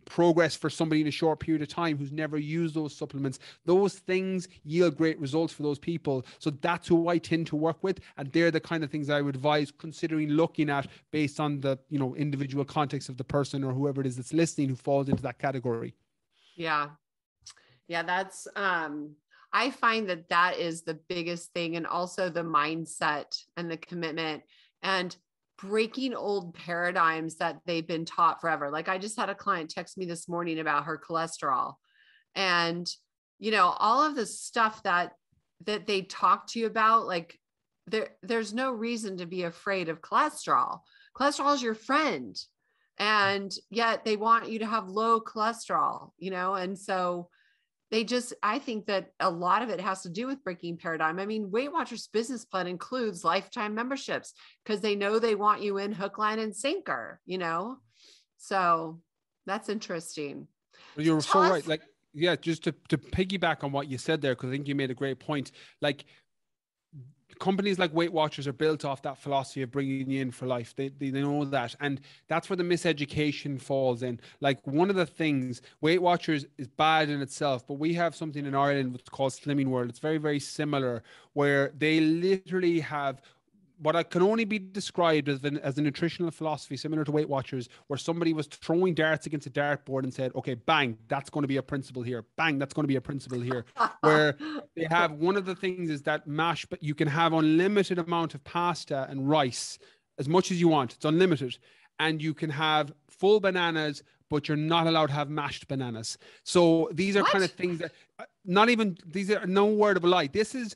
progress for somebody in a short period of time who's never used those supplements. Those things yield great results for those people. So that's who I tend to work with, and they're the kind of things I would advise considering looking at based on the individual context of the person or whoever it is that's listening who falls into that category. Yeah, that's I find that is the biggest thing, and also the mindset and the commitment and breaking old paradigms that they've been taught forever. Like, I just had a client text me this morning about her cholesterol, and all of the stuff that they talk to you about, like there's no reason to be afraid of cholesterol. Cholesterol is your friend, and yet they want you to have low cholesterol, and so I think that a lot of it has to do with breaking paradigm. I mean, Weight Watchers business plan includes lifetime memberships because they know they want you in hook, line, and sinker, so that's interesting. Well, you're so right. Like, yeah, just to piggyback on what you said there, because I think you made a great point. Like, companies like Weight Watchers are built off that philosophy of bringing you in for life. They know that. And that's where the miseducation falls in. Like, one of the things, Weight Watchers is bad in itself, but we have something in Ireland what's called Slimming World. It's very, very similar, where they literally have what can only be described as a nutritional philosophy similar to Weight Watchers, where somebody was throwing darts against a dartboard and said, okay, bang, that's going to be a principle here. Bang, that's going to be a principle here. Where they have, one of the things is that mash, but you can have unlimited amount of pasta and rice, as much as you want. It's unlimited. And you can have full bananas, but you're not allowed to have mashed bananas. So these are kind of things that these are no word of a lie. This is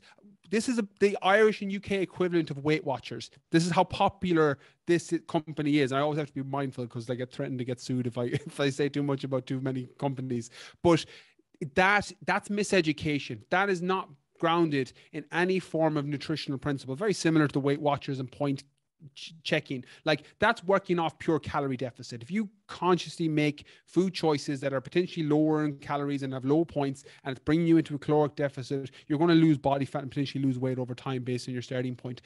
the Irish and UK equivalent of Weight Watchers. This is how popular this company is. I always have to be mindful because I get threatened to get sued if I say too much about too many companies. But that's miseducation. That is not grounded in any form of nutritional principle. Very similar to the Weight Watchers and point checking. Like, that's working off pure calorie deficit. If you consciously make food choices that are potentially lower in calories and have low points, and it's bringing you into a caloric deficit, you're going to lose body fat and potentially lose weight over time based on your starting point.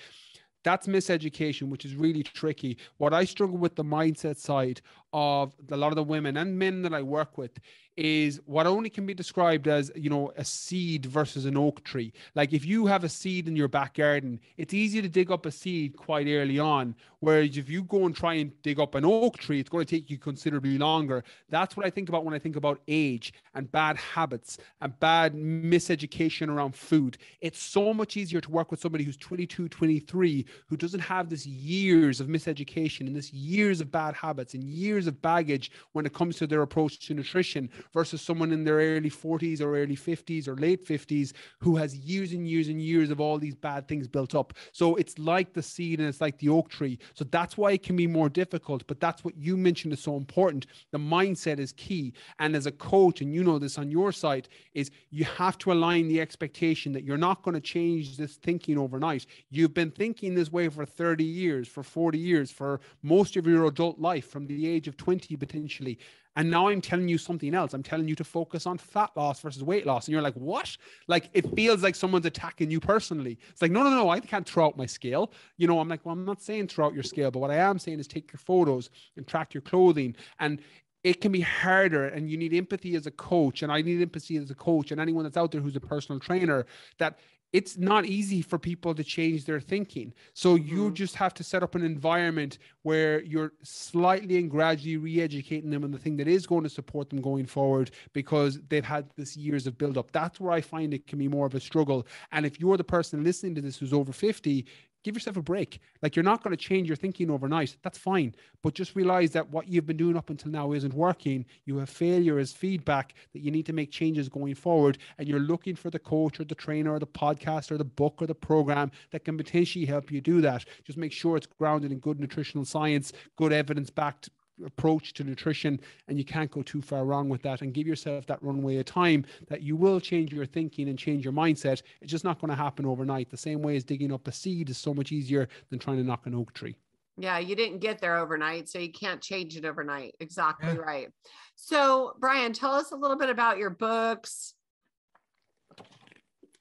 That's miseducation, which is really tricky. What I struggle with the mindset side of a lot of the women and men that I work with is what only can be described as, a seed versus an oak tree. Like, if you have a seed in your back garden, it's easy to dig up a seed quite early on. Whereas if you go and try and dig up an oak tree, it's going to take you considerably longer. That's what I think about when I think about age and bad habits and bad miseducation around food. It's so much easier to work with somebody who's 22, 23, who doesn't have this years of miseducation and this years of bad habits and years of baggage when it comes to their approach to nutrition, versus someone in their early 40s or early 50s or late 50s who has years and years and years of all these bad things built up. So it's like the seed and it's like the oak tree. So that's why it can be more difficult, but that's what you mentioned is so important. The mindset is key. And as a coach, and you know this on your side, is you have to align the expectation that you're not going to change this thinking overnight. You've been thinking this way for 30 years, for 40 years, for most of your adult life, from the age age of 20 potentially. And now I'm telling you something else. I'm telling you to focus on fat loss versus weight loss. And you're like, what? Like, it feels like someone's attacking you personally. It's like, no, I can't throw out my scale. I'm like, well, I'm not saying throw out your scale, but what I am saying is take your photos and track your clothing. And it can be harder, and you need empathy as a coach. And I need empathy as a coach, and anyone that's out there who's a personal trainer, that it's not easy for people to change their thinking. So you just have to set up an environment where you're slightly and gradually re-educating them on the thing that is going to support them going forward, because they've had this years of build-up. That's where I find it can be more of a struggle. And if you're the person listening to this who's over 50, give yourself a break. Like, you're not going to change your thinking overnight. That's fine. But just realize that what you've been doing up until now isn't working. You have failure as feedback, that you need to make changes going forward. And you're looking for the coach or the trainer or the podcast or the book or the program that can potentially help you do that. Just make sure it's grounded in good nutritional science, good evidence-backed approach to nutrition, and you can't go too far wrong with that. And give yourself that runway of time that you will change your thinking and change your mindset. It's just not going to happen overnight. The same way as digging up a seed is so much easier than trying to knock an oak tree. Yeah, you didn't get there overnight, so you can't change it overnight. Exactly right. So, Brian, tell us a little bit about your books.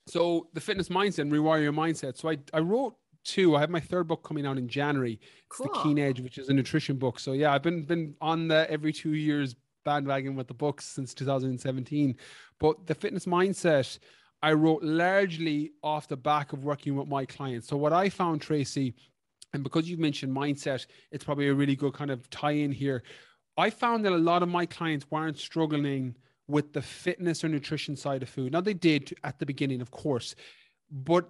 So, The Fitness Mindset and Rewire Your Mindset. So I wrote two. I have my third book coming out in January. It's The Keen Edge, which is a nutrition book. So yeah, I've been on the every 2 years bandwagon with the books since 2017. But The Fitness Mindset, I wrote largely off the back of working with my clients. So what I found, Tracy, and because you've mentioned mindset, it's probably a really good kind of tie in here. I found that a lot of my clients weren't struggling with the fitness or nutrition side of food. Now, they did at the beginning, of course, but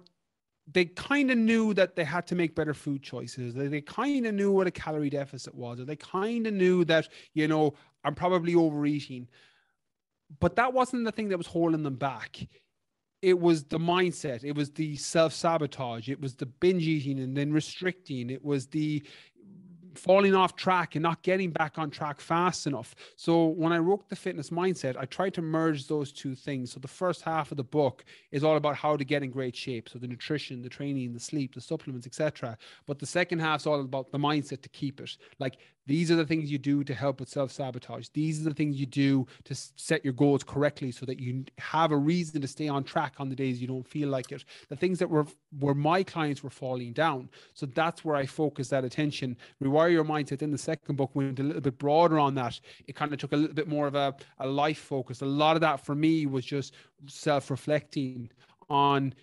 they kind of knew that they had to make better food choices. They kind of knew what a calorie deficit was. Or they kind of knew that, I'm probably overeating. But that wasn't the thing that was holding them back. It was the mindset. It was the self-sabotage. It was the binge eating and then restricting. It was the falling off track and not getting back on track fast enough. So when I wrote The Fitness Mindset, I tried to merge those two things. So the first half of the book is all about how to get in great shape. So the nutrition, the training, the sleep, the supplements, etc. But the second half is all about the mindset to keep it. Like, these are the things you do to help with self-sabotage. These are the things you do to set your goals correctly so that you have a reason to stay on track on the days you don't feel like it. The things that were my clients were falling down. So that's where I focused that attention. Rewire Your Mindset in the second book went a little bit broader on that. It kind of took a little bit more of a life focus. A lot of that for me was just self-reflecting on,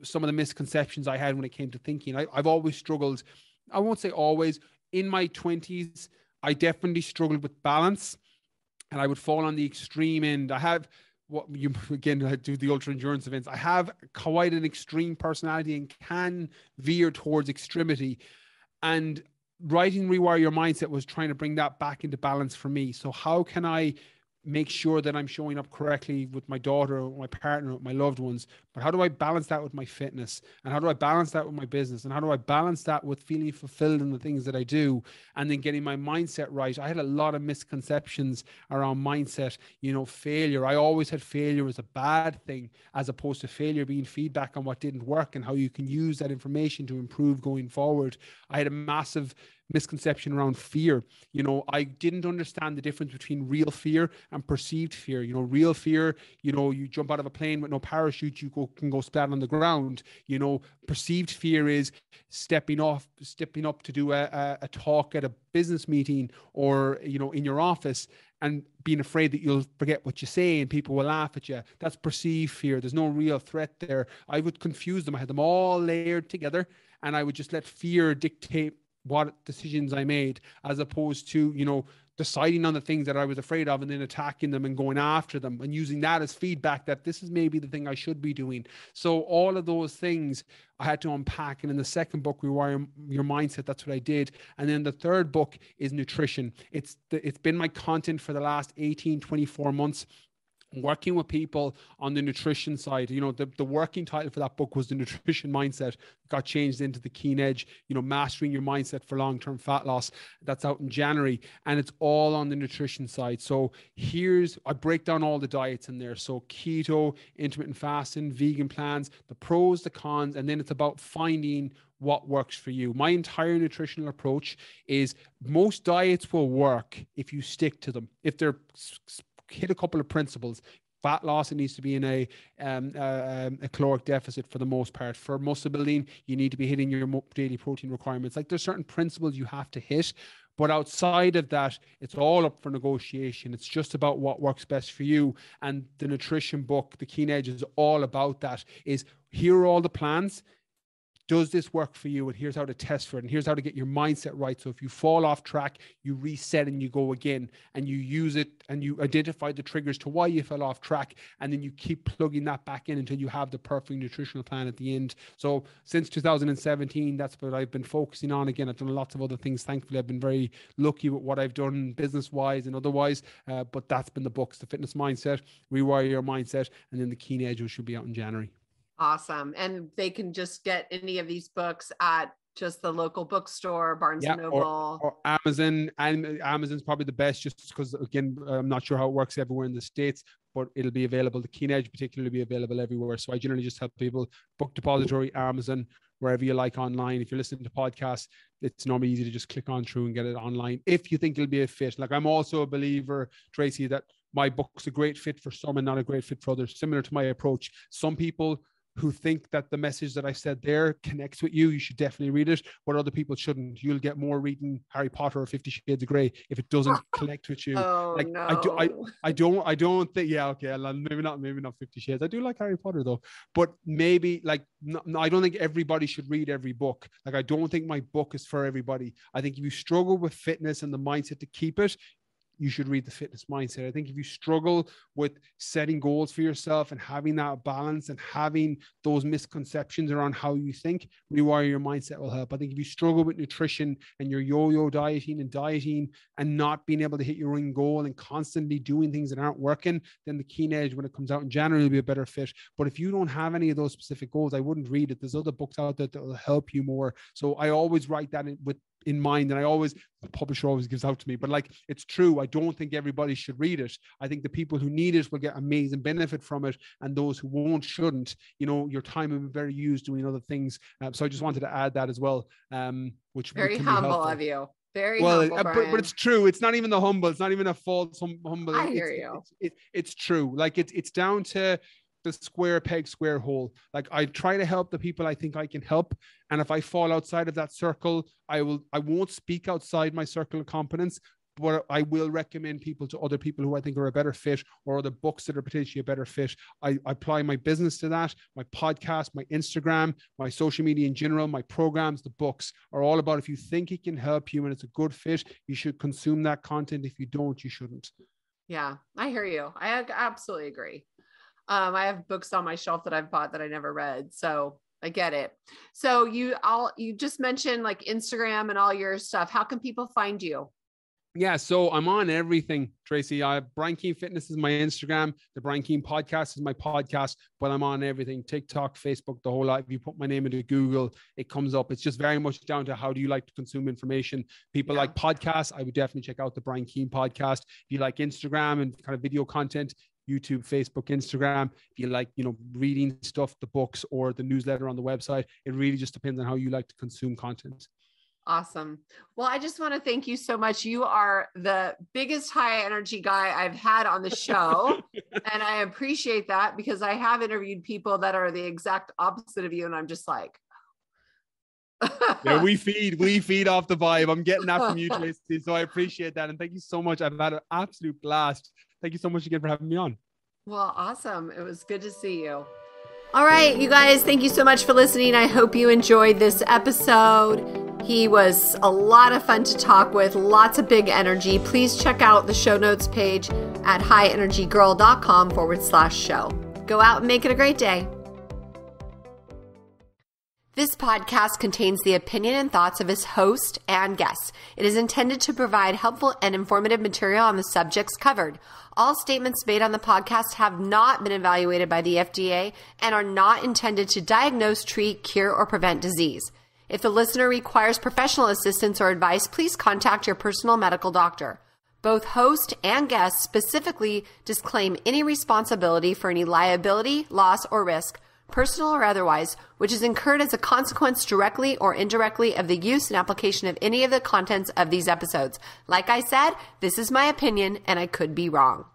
some of the misconceptions I had when it came to thinking. I've always struggled. I won't say always. In my 20s, I definitely struggled with balance, and I would fall on the extreme end. I have I do the ultra endurance events. I have quite an extreme personality and can veer towards extremity. And writing Rewire Your Mindset was trying to bring that back into balance for me. So how can I make sure that I'm showing up correctly with my daughter, or my partner, or my loved ones? But how do I balance that with my fitness? And how do I balance that with my business? And how do I balance that with feeling fulfilled in the things that I do? And then getting my mindset right. I had a lot of misconceptions around mindset, failure. I always had failure as a bad thing, as opposed to failure being feedback on what didn't work and how you can use that information to improve going forward. I had a massive misconception around fear. I didn't understand the difference between real fear and perceived fear. Real fear, you jump out of a plane with no parachute, you can go splat on the ground. Perceived fear is stepping up to do a talk at a business meeting or, in your office, and being afraid that you'll forget what you say and people will laugh at you. That's perceived fear. There's no real threat there. I would confuse them. I had them all layered together, and I would just let fear dictate what decisions I made, as opposed to, deciding on the things that I was afraid of and then attacking them and going after them and using that as feedback that this is maybe the thing I should be doing. So all of those things I had to unpack. And in the second book, Rewire Your Mindset, that's what I did. And then the third book is nutrition. It's been my content for the last 18, 24 months. working with people on the nutrition side. You know, the working title for that book was The Nutrition Mindset. It got changed into The Keen Edge, you know, Mastering Your Mindset for Long-Term Fat Loss. That's out in January, and it's all on the nutrition side. So I break down all the diets in there. So keto, intermittent fasting, vegan plans, the pros, the cons, and then it's about finding what works for you. My entire nutritional approach is most diets will work if you stick to them. If they're hit a couple of principles. Fat loss, it needs to be in a caloric deficit for the most part. For muscle building, you need to be hitting your daily protein requirements. Like, there's certain principles you have to hit, but outside of that, it's all up for negotiation. It's just about what works best for you. And the nutrition book, The Keen Edge, is all about that. Is here are all the plans. Does this work for you? And here's how to test for it. And here's how to get your mindset right. So if you fall off track, you reset and you go again, and you use it and you identify the triggers to why you fell off track. And then you keep plugging that back in until you have the perfect nutritional plan at the end. So since 2017, that's what I've been focusing on. Again, I've done lots of other things. Thankfully, I've been very lucky with what I've done business-wise and otherwise. But that's been the books: The Fitness Mindset, Rewire Your Mindset, and then The Keen Edge, which should be out in January. Awesome. And they can just get any of these books at just the local bookstore, Barnes and Noble, or Amazon. And Amazon's probably the best, just because, again, I'm not sure how it works everywhere in the States, but it'll be available. The Keen Edge particularly be available everywhere. So I generally just help people: Book Depository, Amazon, wherever you like online. If you're listening to podcasts, it's normally easy to just click on through and get it online if you think it'll be a fit. Like, I'm also a believer, Tracy, that my book's a great fit for some and not a great fit for others. Similar to my approach. Some people who think that the message that I said there connects with you, you should definitely read it, but other people shouldn't. You'll get more reading Harry Potter or 50 Shades of Grey if it doesn't connect with you. Oh, like, no. I don't think, yeah, okay, maybe not 50 Shades. I do like Harry Potter though, but maybe like, no, I don't think everybody should read every book. Like, I don't think my book is for everybody. I think if you struggle with fitness and the mindset to keep it, you should read The Fitness Mindset. I think if you struggle with setting goals for yourself and having that balance and having those misconceptions around how you think, Rewire Your Mindset will help. I think if you struggle with nutrition and you're yo-yo dieting and not being able to hit your own goal and constantly doing things that aren't working, then The Keen Edge, when it comes out in January, will be a better fit. But if you don't have any of those specific goals, I wouldn't read it. There's other books out there that will help you more. So I always write that in mind, and the publisher always gives out to me, but like, it's true. I don't think everybody should read it. I think the people who need it will get amazing benefit from it, and those who won't shouldn't. You know, your time will be better used doing other things. So I just wanted to add that as well, which very humble of you. Very well, humble, but it's true. It's not even the humble. It's not even a false humble. I hear you. It's true. Like, it's down to the square peg, square hole. Like, I try to help the people I think I can help. And if I fall outside of that circle, I won't speak outside my circle of competence, but I will recommend people to other people who I think are a better fit, or other books that are potentially a better fit. I apply my business to that. My podcast, my Instagram, my social media in general, my programs, the books are all about, if you think it can help you and it's a good fit, you should consume that content. If you don't, you shouldn't. Yeah, I hear you. I absolutely agree. I have books on my shelf that I've bought that I never read. So I get it. So you just mentioned like Instagram and all your stuff. How can people find you? Yeah, so I'm on everything, Tracy. Brian Keane Fitness is my Instagram. The Brian Keane Podcast is my podcast, but I'm on everything: TikTok, Facebook, the whole lot. If you put my name into Google, it comes up. It's just very much down to how do you like to consume information. People like podcasts. I would definitely check out the Brian Keane Podcast. If you like Instagram and kind of video content, YouTube, Facebook, Instagram. If you like, reading stuff, the books or the newsletter on the website, it really just depends on how you like to consume content. Awesome. Well, I just want to thank you so much. You are the biggest high energy guy I've had on the show. And I appreciate that, because I have interviewed people that are the exact opposite of you. And I'm just like, yeah, we feed off the vibe. I'm getting that from you, Tracy. So I appreciate that. And thank you so much. I've had an absolute blast. Thank you so much again for having me on. Well, awesome. It was good to see you. All right, you guys, thank you so much for listening. I hope you enjoyed this episode. He was a lot of fun to talk with, lots of big energy. Please check out the show notes page at highenergygirl.com/show. Go out and make it a great day. This podcast contains the opinion and thoughts of its host and guests. It is intended to provide helpful and informative material on the subjects covered. All statements made on the podcast have not been evaluated by the FDA and are not intended to diagnose, treat, cure, or prevent disease. If the listener requires professional assistance or advice, please contact your personal medical doctor. Both host and guest specifically disclaim any responsibility for any liability, loss, or risk, personal or otherwise, which is incurred as a consequence directly or indirectly of the use and application of any of the contents of these episodes. Like I said, this is my opinion and I could be wrong.